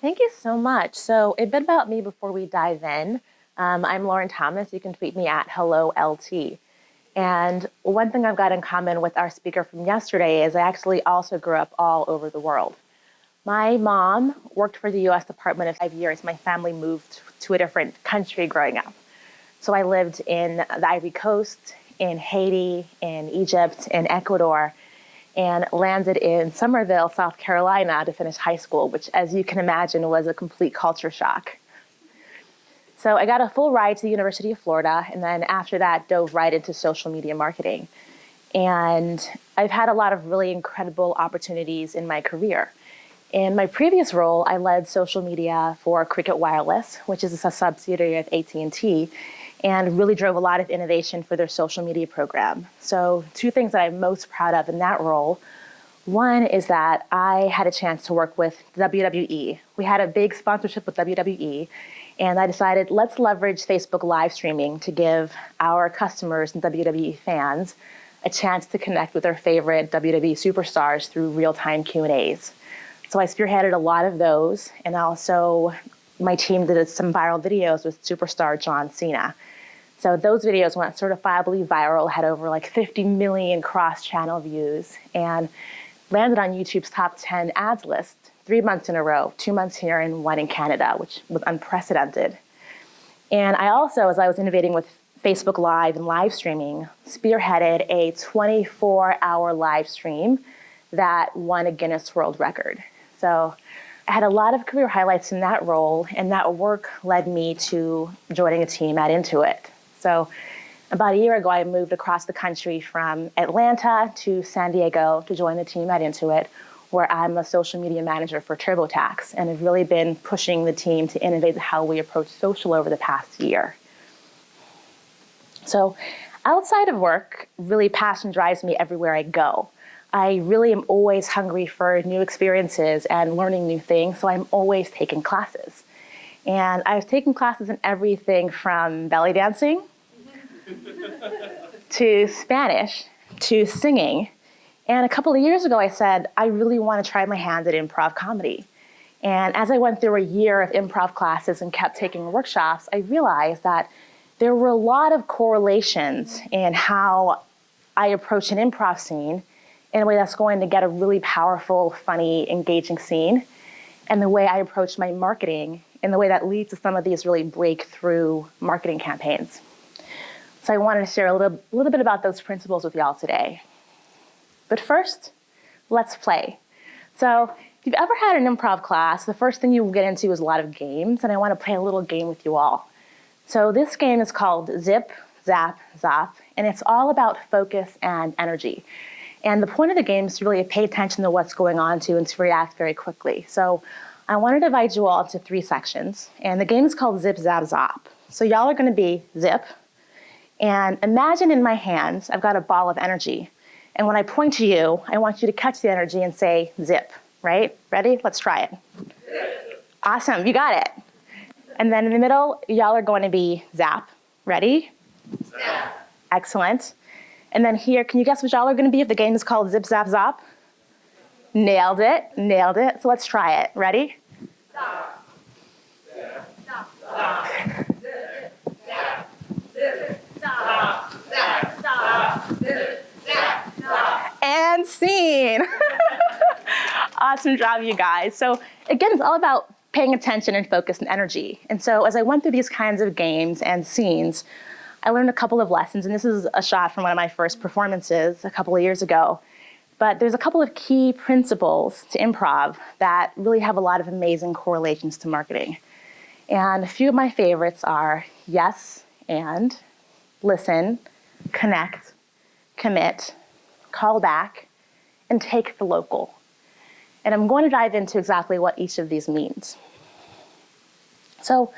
Thank you so much. So a bit about me before we dive in. I'm Lauren Thomas. You can tweet me at HelloLT. And one thing I've got in common with our speaker from yesterday is I actually also grew up all over the world. My mom worked for the US Department of 5 years. My family moved to a different country growing up. So I lived in the Ivory Coast, in Haiti, in Egypt, in Ecuador, and landed in Somerville, South Carolina to finish high school, which, as you can imagine, was a complete culture shock. So I got a full ride to the University of Florida, and then after that, dove right into social media marketing. And I've had a lot of really incredible opportunities in my career. In my previous role, I led social media for Cricket Wireless, which is a subsidiary of AT&T, and really drove a lot of innovation for their social media program. So two things that I'm most proud of in that role. One is that I had a chance to work with WWE. We had a big sponsorship with WWE, and I decided let's leverage Facebook live streaming to give our customers and WWE fans a chance to connect with their favorite WWE superstars through real-time Q&As. So I spearheaded a lot of those, and also my team did some viral videos with superstar John Cena. So those videos went certifiably viral, had over like 50 million cross-channel views, and landed on YouTube's top 10 ads list 3 months in a row, 2 months here and 1 in Canada, which was unprecedented. And I also, as I was innovating with Facebook Live and live streaming, spearheaded a 24-hour live stream that won a Guinness World Record. So I had a lot of career highlights in that role, and that work led me to joining a team at Intuit. So about a year ago, I moved across the country from Atlanta to San Diego to join the team at Intuit, where I'm a social media manager for TurboTax, and have really been pushing the team to innovate how we approach social over the past year. So outside of work, really passion drives me everywhere I go. I really am always hungry for new experiences and learning new things, so I'm always taking classes. And I've taken classes in everything from belly dancing to Spanish to singing. And a couple of years ago, I said, I really want to try my hand at improv comedy. And as I went through a year of improv classes and kept taking workshops, I realized that there were a lot of correlations in how I approach an improv scene in a way that's going to get a really powerful, funny, engaging scene, and the way I approach my marketing in the way that leads to some of these really breakthrough marketing campaigns. So I wanted to share a little bit about those principles with y'all today. But first, let's play. So if you've ever had an improv class, the first thing you will get into is a lot of games, and I want to play a little game with you all. So this game is called Zip, Zap, Zop, and it's all about focus and energy. And the point of the game is to really pay attention to what's going on and to react very quickly. So I want to divide you all into 3 sections, and the game is called Zip, Zap, Zop. So y'all are going to be Zip, and imagine in my hands, I've got a ball of energy. And when I point to you, I want you to catch the energy and say zip, right? Ready? Let's try it. Awesome, you got it. And then in the middle, y'all are going to be zap. Ready? Zap. Excellent. And then here, can you guess what y'all are going to be if the game is called Zip, Zap, Zop? Nailed it, nailed it. So let's try it. Ready? Zap. Zap. Zap. Zap. Zip. Zap. Zip. Zap. Zap. Zap. Zip. And scene. Awesome job, you guys. So again, it's all about paying attention and focus and energy. And so as I went through these kinds of games and scenes, I learned a couple of lessons. And this is a shot from one of my first performances a couple of years ago. But there's a couple of key principles to improv that really have a lot of amazing correlations to marketing. And a few of my favorites are yes, and, listen, connect, commit, call back, and take the local. And I'm going to dive into exactly what each of these means. So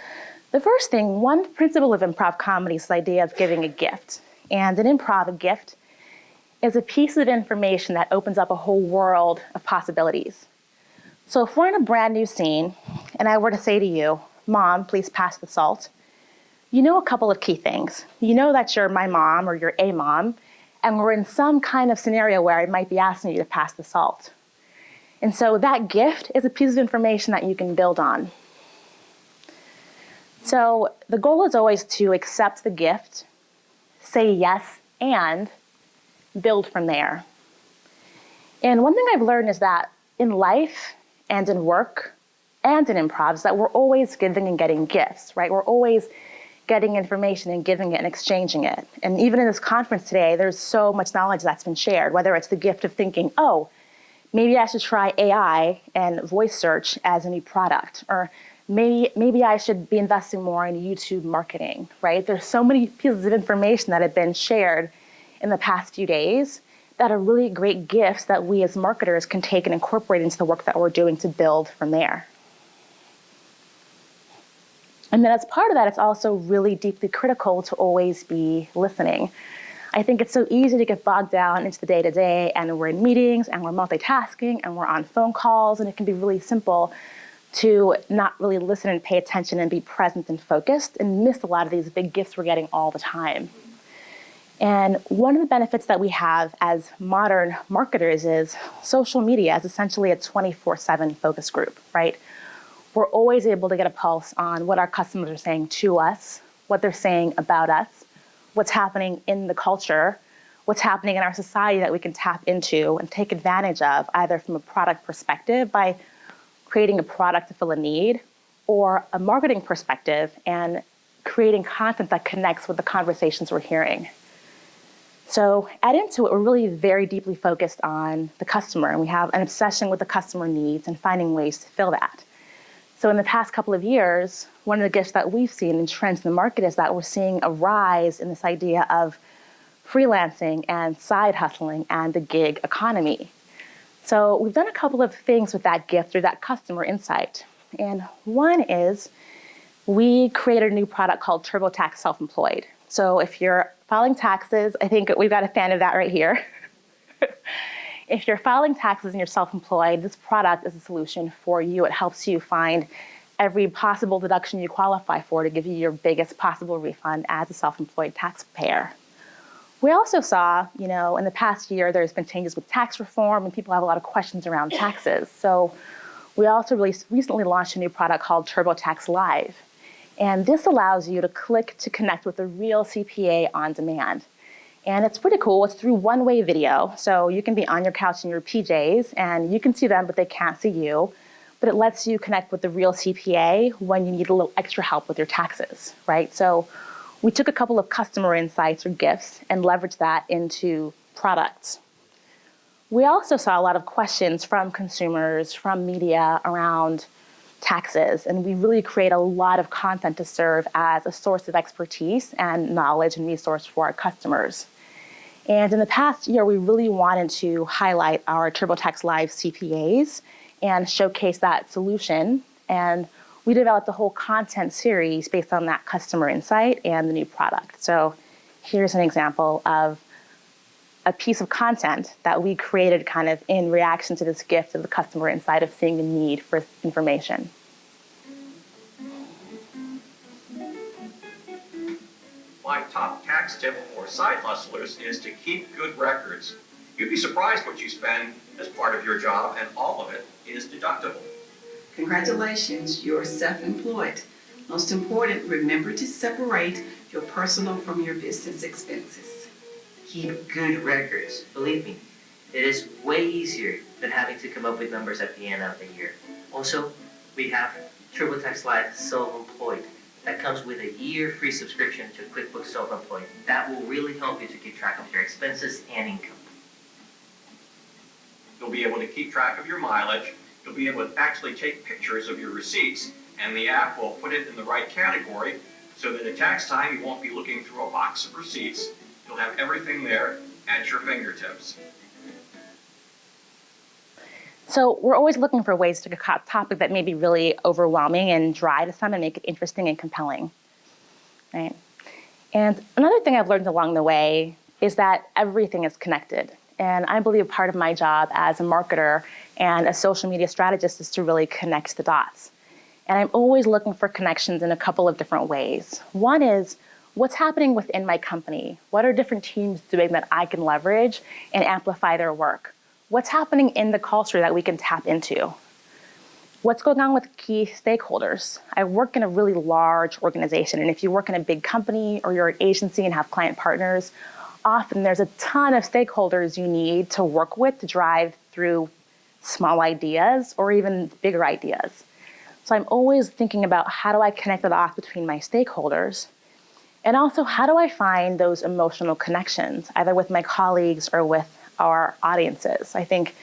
the first thing, one principle of improv comedy is the idea of giving a gift. And in improv, a gift is a piece of information that opens up a whole world of possibilities. So if we're in a brand new scene, and I were to say to you, Mom, please pass the salt, you know a couple of key things. You know that you're my mom or you're a mom, and we're in some kind of scenario where I might be asking you to pass the salt. And so that gift is a piece of information that you can build on. So the goal is always to accept the gift, say yes, and build from there. And one thing I've learned is that in life and in work and in improv is that we're always giving and getting gifts, right? We're always getting information and giving it and exchanging it. And even in this conference today, there's so much knowledge that's been shared, whether it's the gift of thinking, oh, maybe I should try AI and voice search as a new product, or maybe I should be investing more in YouTube marketing, right? There's so many pieces of information that have been shared in the past few days that are really great gifts that we as marketers can take and incorporate into the work that we're doing to build from there. And then as part of that, it's also really deeply critical to always be listening. I think it's so easy to get bogged down into the day-to-day, and we're in meetings, and we're multitasking, and we're on phone calls, and it can be really simple to not really listen and pay attention and be present and focused and miss a lot of these big gifts we're getting all the time. And one of the benefits that we have as modern marketers is social media is essentially a 24/7 focus group, right? We're always able to get a pulse on what our customers are saying to us, what they're saying about us, what's happening in the culture, what's happening in our society that we can tap into and take advantage of, either from a product perspective by creating a product to fill a need, or a marketing perspective and creating content that connects with the conversations we're hearing. So at Intuit, we're really very deeply focused on the customer, and we have an obsession with the customer needs and finding ways to fill that. So in the past couple of years, one of the gifts that we've seen in trends in the market is that we're seeing a rise in this idea of freelancing and side hustling and the gig economy. So we've done a couple of things with that gift or that customer insight. And one is we created a new product called TurboTax Self-Employed. So if you're filing taxes, I think we've got a fan of that right here. If you're filing taxes and you're self-employed, this product is a solution for you. It helps you find every possible deduction you qualify for to give you your biggest possible refund as a self-employed taxpayer. We also saw, in the past year, there's been changes with tax reform and people have a lot of questions around taxes. So we also recently launched a new product called TurboTax Live. And this allows you to click to connect with a real CPA on demand. And it's pretty cool. It's through one-way video. So you can be on your couch in your PJs and you can see them, but they can't see you. But it lets you connect with the real CPA when you need a little extra help with your taxes, right? So we took a couple of customer insights or gifts and leveraged that into products. We also saw a lot of questions from consumers, from media around taxes, and we really create a lot of content to serve as a source of expertise and knowledge and resource for our customers. And in the past year, we really wanted to highlight our TurboTax Live CPAs and showcase that solution. And we developed a whole content series based on that customer insight and the new product. So here's an example of a piece of content that we created kind of in reaction to this gift of the customer insight of seeing the need for information. My top tax tip for side hustlers is to keep good records. You'd be surprised what you spend as part of your job, and all of it is deductible. Congratulations, you're self-employed. Most important, remember to separate your personal from your business expenses. Keep good records. Believe me, it is way easier than having to come up with numbers at the end of the year. Also, we have TurboTax Live Self-Employed. That comes with a year free subscription to QuickBooks Self-Employed. That will really help you to keep track of your expenses and income. You'll be able to keep track of your mileage. You'll be able to actually take pictures of your receipts, and the app will put it in the right category so that at tax time you won't be looking through a box of receipts. You'll have everything there at your fingertips. So we're always looking for ways to take a topic that may be really overwhelming and dry to some and make it interesting and compelling, right? And another thing I've learned along the way is that everything is connected. And I believe part of my job as a marketer and a social media strategist is to really connect the dots. And I'm always looking for connections in a couple of different ways. One is, what's happening within my company? What are different teams doing that I can leverage and amplify their work? What's happening in the culture that we can tap into? What's going on with key stakeholders? I work in a really large organization, and if you work in a big company or you're an agency and have client partners, often there's a ton of stakeholders you need to work with to drive through small ideas or even bigger ideas. So I'm always thinking about how do I connect the dots between my stakeholders, and also how do I find those emotional connections, either with my colleagues or with our audiences. I think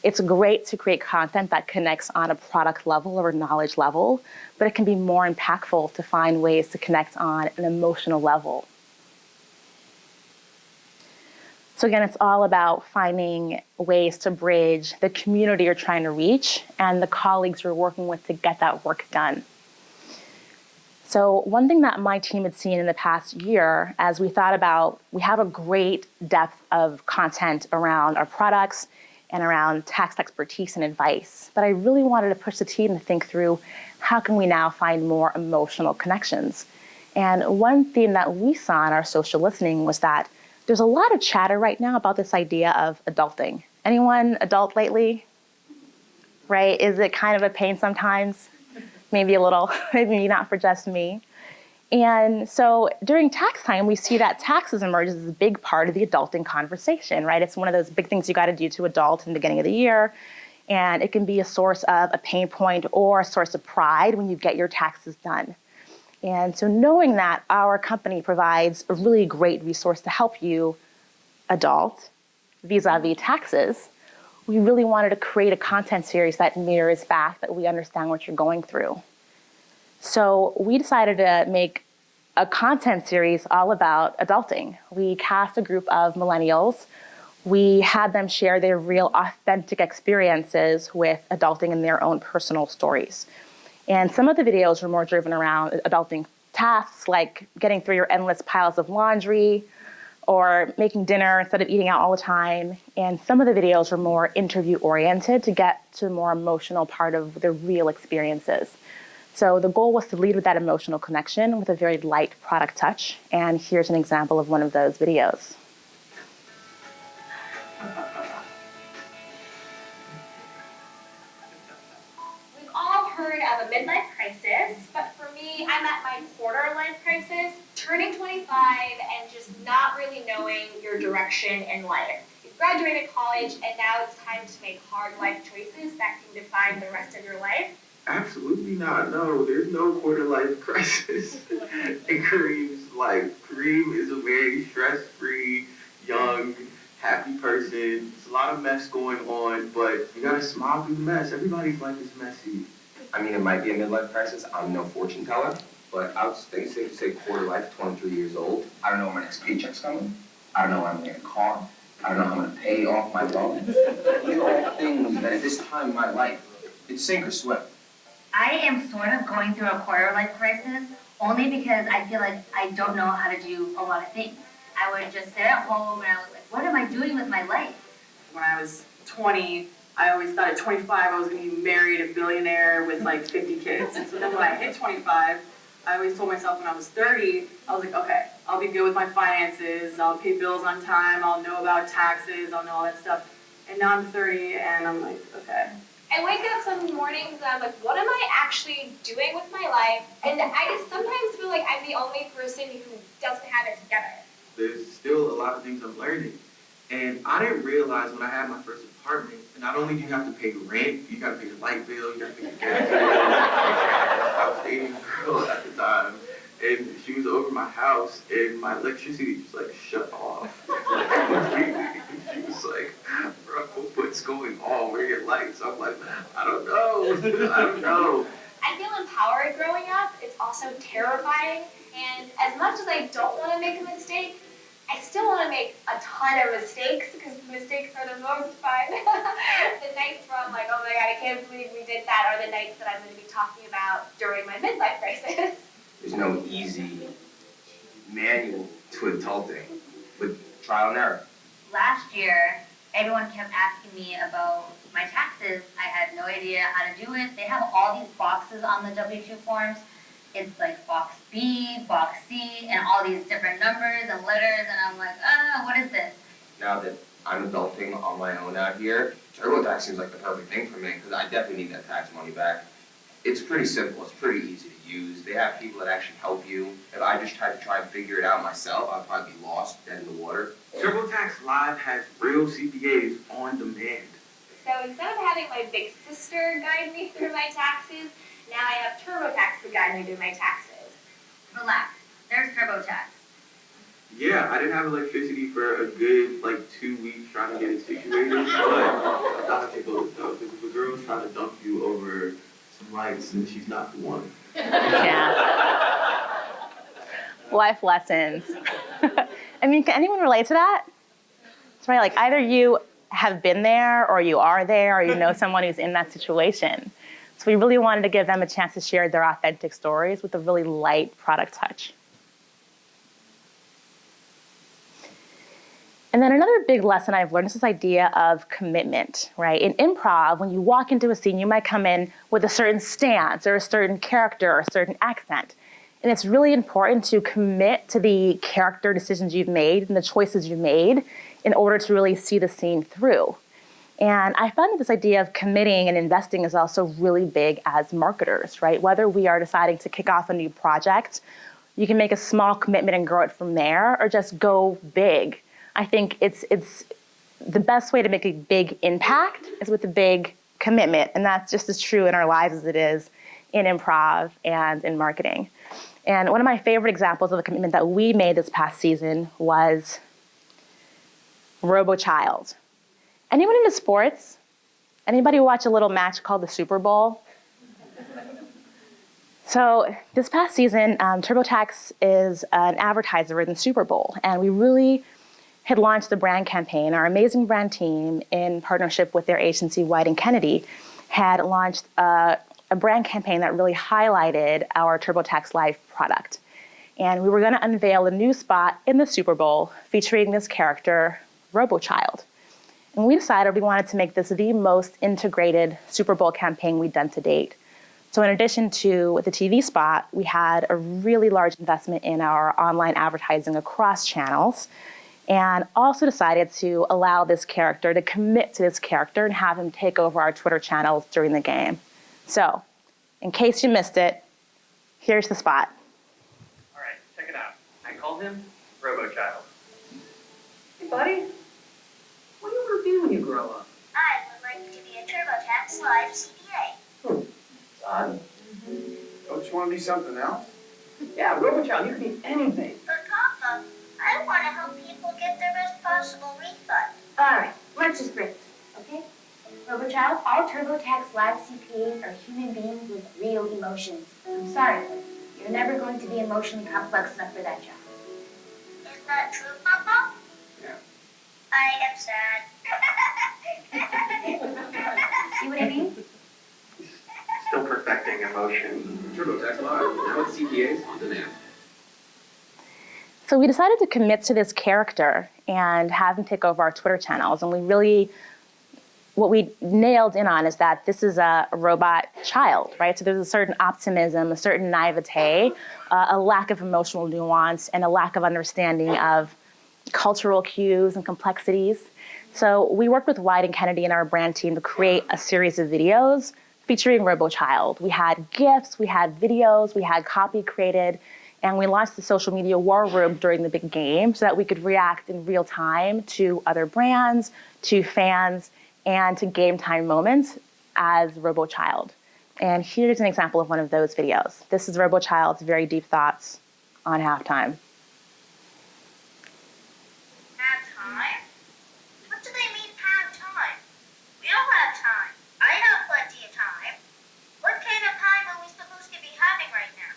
it's great to create content that connects on a product level or knowledge level, but it can be more impactful to find ways to connect on an emotional level. So again, it's all about finding ways to bridge the community you're trying to reach and the colleagues you're working with to get that work done. So one thing that my team had seen in the past year, as we thought about, we have a great depth of content around our products and around tax expertise and advice. But I really wanted to push the team to think through how can we now find more emotional connections. And one theme that we saw in our social listening was that there's a lot of chatter right now about this idea of adulting. Anyone adult lately? Right? Is it kind of a pain sometimes? Maybe a little, maybe not for just me. And so during tax time, we see that taxes emerge as a big part of the adulting conversation, right? It's one of those big things you got to do to adult in the beginning of the year. And it can be a source of a pain point or a source of pride when you get your taxes done. And so knowing that our company provides a really great resource to help you adult vis-a-vis taxes, we really wanted to create a content series that mirrors back, that we understand what you're going through. So we decided to make a content series all about adulting. We cast a group of millennials. We had them share their real authentic experiences with adulting in their own personal stories. And some of the videos were more driven around adulting tasks like getting through your endless piles of laundry or making dinner instead of eating out all the time. And some of the videos were more interview oriented to get to the more emotional part of their real experiences. So the goal was to lead with that emotional connection with a very light product touch. And here's an example of one of those videos. We've all heard of a midlife crisis, but for me, I'm at my quarter life crisis, turning 25 and just not really knowing your direction in life. You've graduated college and now it's time to make hard life choices that can define the rest of your life. Absolutely not. No, there's no quarter life crisis in Kareem's life. Kareem is a very stress-free, young, happy person. There's a lot of mess going on, but you gotta smile through the mess. Everybody's life is messy. I mean, it might be a midlife crisis. I'm no fortune teller, but I would say safe to say quarter life, 23 years old. I don't know when my next paycheck's coming. I don't know when I'm gonna get a car. I don't know how I'm gonna pay off my loan. These are all things that at this time in my life, it's sink or swim. I am sort of going through a quarter life crisis only because I feel like I don't know how to do a lot of things. I would just sit at home and I was like, what am I doing with my life? When I was 20, I always thought at 25 I was going to be married, a billionaire with like 50 kids. And so then when I hit 25, I always told myself when I was 30, I was like, okay, I'll be good with my finances, I'll pay bills on time, I'll know about taxes, I'll know all that stuff. And now I'm 30 and I'm like, okay. I wake up some mornings and I'm like, what am I actually doing with my life? And I just sometimes feel like I'm the only person who doesn't have it together. There's still a lot of things I'm learning. And I didn't realize when I had my first apartment, and not only do you have to pay rent, you gotta pay your light bill, you gotta pay your gas bill. I was dating a girl at the time, and she was over my house, and my electricity just like shut off. She was like, bro, what's going on? Where are your lights? I'm like, I don't know. I don't know. I feel empowered growing up. It's also terrifying. And as much as I don't want to make a mistake, I still want to make a ton of mistakes because mistakes are the most fun. The nights where I'm like, oh my God, I can't believe we did that are the nights that I'm going to be talking about during my midlife crisis. There's no easy manual to adulting, with trial and error. Last year, everyone kept asking me about my taxes. I had no idea how to do it. They have all these boxes on the W-2 forms. It's like box B, box C, and all these different numbers and letters, and I'm like, what is this? Now that I'm adulting on my own out here. TurboTax seems like the perfect thing for me because I definitely need that tax money back. It's pretty simple. It's pretty easy to use. They have people that actually help you. If I just tried to try and figure it out myself, I'd probably be lost, dead in the water. TurboTax Live has real CPAs on demand. So instead of having my big sister guide me through my taxes, now I have TurboTax to guide me through my taxes. Relax, there's TurboTax. Yeah, I didn't have electricity for a good 2 weeks trying to get it situated, but I thought I could go with though, because if a girl's trying to dump you over some lights, then she's not the one. Yeah. Life lessons. I mean, can anyone relate to that? It's right, like either you have been there or you are there or you know someone who's in that situation. So we really wanted to give them a chance to share their authentic stories with a really light product touch. And then another big lesson I've learned is this idea of commitment, right? In improv, when you walk into a scene, you might come in with a certain stance or a certain character or a certain accent. And it's really important to commit to the character decisions you've made and the choices you've made in order to really see the scene through. And I found that this idea of committing and investing is also really big as marketers, right? Whether we are deciding to kick off a new project, you can make a small commitment and grow it from there, or just go big. I think it's the best way to make a big impact is with a big commitment, and that's just as true in our lives as it is in improv and in marketing. And one of my favorite examples of a commitment that we made this past season was RoboChild. Anyone into sports? Anybody watch a little match called the Super Bowl? So this past season, TurboTax is an advertiser in the Super Bowl, and we really had launched the brand campaign. Our amazing brand team, in partnership with their agency, White & Kennedy, had launched a brand campaign that really highlighted our TurboTax Live product. And we were going to unveil a new spot in the Super Bowl featuring this character, RoboChild. And we decided we wanted to make this the most integrated Super Bowl campaign we'd done to date. So in addition to the TV spot, we had a really large investment in our online advertising across channels, and also decided to allow this character to commit to this character and have him take over our Twitter channels during the game. So, in case you missed it, here's the spot. All right, check it out. I call him RoboChild. Hey, buddy. What do you want to be when you grow up? I would like to be a TurboTax Live CPA. Odd. Don't you want to be something else? Yeah, RoboChild, you could be anything. But Papa, I want to help people get their best possible refund. Alright, let's just break it, okay? RoboChild, all TurboTax Live CPAs are human beings with real emotions. I'm sorry, but you're never going to be emotionally complex enough for that job. Is that true, Papa? Yeah. I am sad. See what I mean? Still perfecting emotion. TurboTax Live, now with CPAs on demand. So we decided to commit to this character and have him take over our Twitter channels. And what we nailed in on is that this is a robot child, right? So there's a certain optimism, a certain naivete, a lack of emotional nuance, and a lack of understanding of cultural cues and complexities. So we worked with White & Kennedy and our brand team to create a series of videos featuring RoboChild. We had GIFs, we had videos, we had copy created, and we launched the social media war room during the big game so that we could react in real time to other brands, to fans, and to game time moments as RoboChild. And here's an example of one of those videos. This is RoboChild's very deep thoughts on halftime. Halftime? What do they mean halftime? We all have time. I have plenty of time. What kind of time are we supposed to be having right now?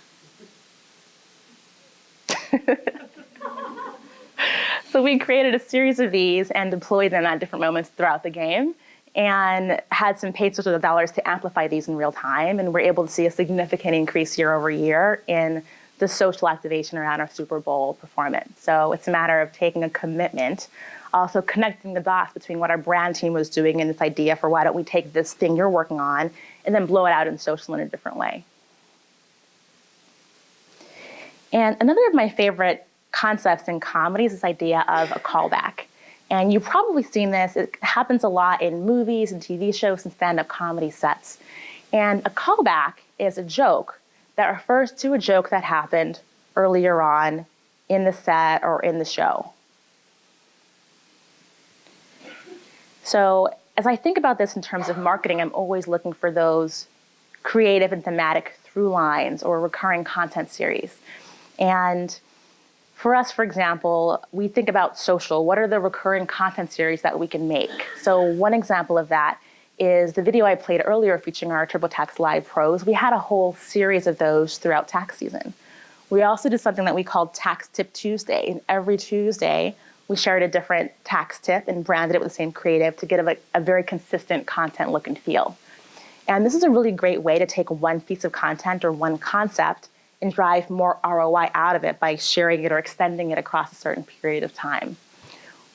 So we created a series of these and deployed them at different moments throughout the game and had some paid sources of dollars to amplify these in real time. And we're able to see a significant increase year over year in the social activation around our Super Bowl performance. So it's a matter of taking a commitment, also connecting the dots between what our brand team was doing and this idea for why don't we take this thing you're working on and then blow it out in social in a different way. And another of my favorite concepts in comedy is this idea of a callback. And you've probably seen this. It happens a lot in movies and TV shows and stand-up comedy sets. And a callback is a joke that refers to a joke that happened earlier on in the set or in the show. So as I think about this in terms of marketing, I'm always looking for those creative and thematic through lines or recurring content series. And for us, for example, we think about social. What are the recurring content series that we can make? So one example of that is the video I played earlier featuring our TurboTax Live pros. We had a whole series of those throughout tax season. We also did something that we called Tax Tip Tuesday. And every Tuesday, we shared a different tax tip and branded it with the same creative to get a very consistent content look and feel. And this is a really great way to take one piece of content or one concept and drive more ROI out of it by sharing it or extending it across a certain period of time.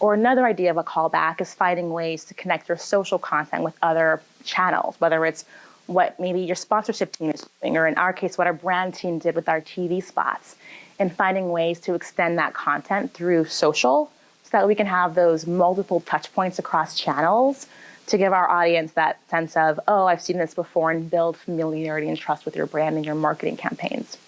Or another idea of a callback is finding ways to connect your social content with other channels, whether it's what maybe your sponsorship team is doing, or in our case, what our brand team did with our TV spots, and finding ways to extend that content through social so that we can have those multiple touch points across channels to give our audience that sense of, oh, I've seen this before, and build familiarity and trust with your brand and your marketing campaigns.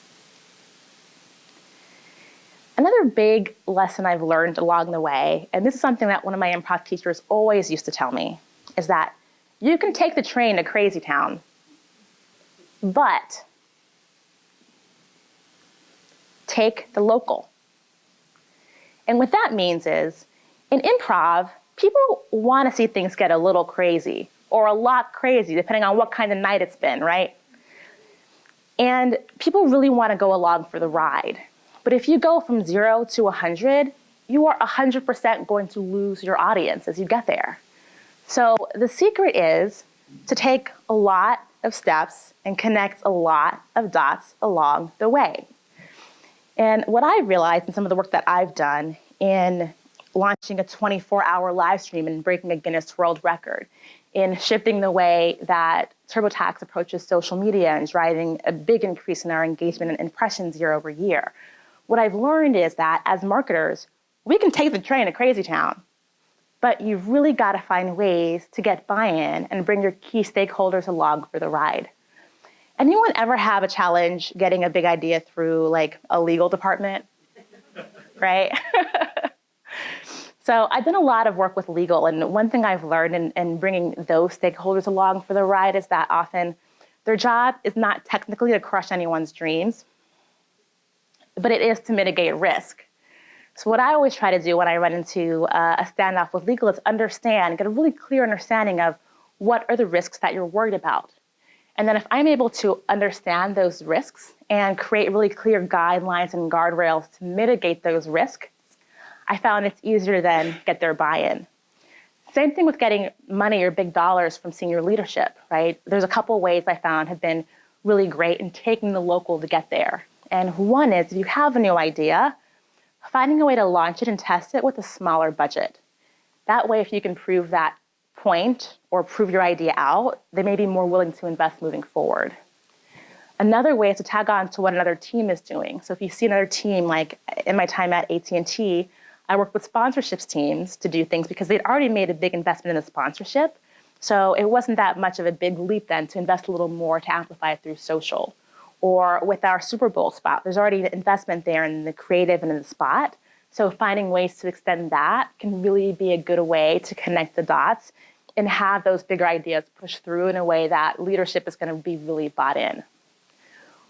Another big lesson I've learned along the way, and this is something that one of my improv teachers always used to tell me, is that you can take the train to Crazy Town, but take the local. And what that means is, in improv, people want to see things get a little crazy, or a lot crazy, depending on what kind of night it's been, right? And people really want to go along for the ride. But if you go from 0 to 100, you are 100% going to lose your audience as you get there. So the secret is to take a lot of steps and connect a lot of dots along the way. And what I realized in some of the work that I've done in launching a 24-hour live stream and breaking a Guinness World Record, in shifting the way that TurboTax approaches social media and driving a big increase in our engagement and impressions year over year, what I've learned is that as marketers, we can take the train to Crazy Town, but you've really got to find ways to get buy-in and bring your key stakeholders along for the ride. Anyone ever have a challenge getting a big idea through like a legal department, right? So I've done a lot of work with legal, and one thing I've learned in bringing those stakeholders along for the ride is that often their job is not technically to crush anyone's dreams, but it is to mitigate risk. So what I always try to do when I run into a standoff with legal is get a really clear understanding of what are the risks that you're worried about. And then if I'm able to understand those risks and create really clear guidelines and guardrails to mitigate those risks, I found it's easier to then get their buy-in. Same thing with getting money or big dollars from senior leadership, right? There's a couple ways I found have been really great in taking the local to get there. And one is, if you have a new idea, finding a way to launch it and test it with a smaller budget. That way, if you can prove that point or prove your idea out, they may be more willing to invest moving forward. Another way is to tag on to what another team is doing. So if you see another team, like in my time at AT&T, I worked with sponsorships teams to do things because they'd already made a big investment in the sponsorship. So it wasn't that much of a big leap then to invest a little more to amplify it through social. Or with our Super Bowl spot, there's already an investment there in the creative and in the spot. So finding ways to extend that can really be a good way to connect the dots and have those bigger ideas push through in a way that leadership is going to be really bought in.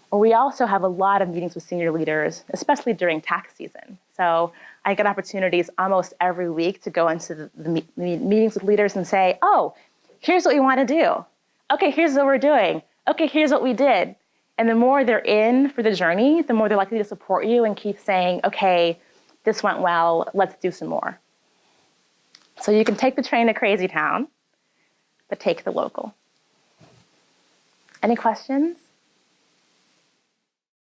Or we also have a lot of meetings with senior leaders, especially during tax season. So I get opportunities almost every week to go into the meetings with leaders and say, oh, here's what we want to do. Okay, here's what we're doing. Okay, here's what we did. And the more they're in for the journey, the more they're likely to support you and keep saying, okay, this went well, let's do some more. So you can take the train to Crazy Town, but take the local. Any questions?